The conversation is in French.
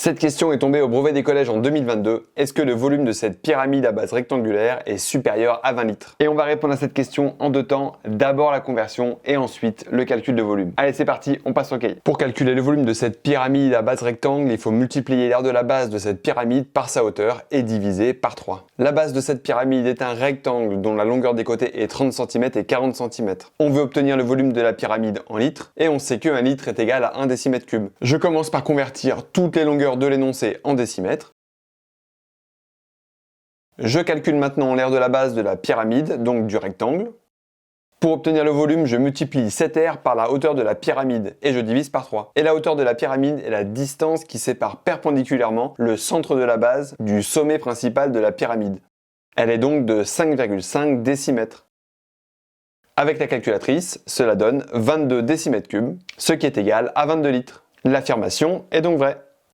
Cette question est tombée au brevet des collèges en 2022. Est-ce que le volume de cette pyramide à base rectangulaire est supérieur à 20 litres? Et on va répondre à cette question en deux temps. D'abord la conversion et ensuite le calcul de volume. Allez, c'est parti, on passe au cahier. Pour calculer le volume de cette pyramide à base rectangle, il faut multiplier l'aire de la base de cette pyramide par sa hauteur et diviser par 3. La base de cette pyramide est un rectangle dont la longueur des côtés est 30 cm et 40 cm. On veut obtenir le volume de la pyramide en litres et on sait que 1 litre est égal à 1 décimètre cube. Je commence par convertir toutes les longueurs de l'énoncé en décimètres. Je calcule maintenant l'aire de la base de la pyramide, donc du rectangle. Pour obtenir le volume, je multiplie cette aire par la hauteur de la pyramide et je divise par 3. Et la hauteur de la pyramide est la distance qui sépare perpendiculairement le centre de la base du sommet principal de la pyramide. Elle est donc de 5,5 décimètres. Avec la calculatrice, cela donne 22 décimètres cubes, ce qui est égal à 22 litres. L'affirmation est donc vraie.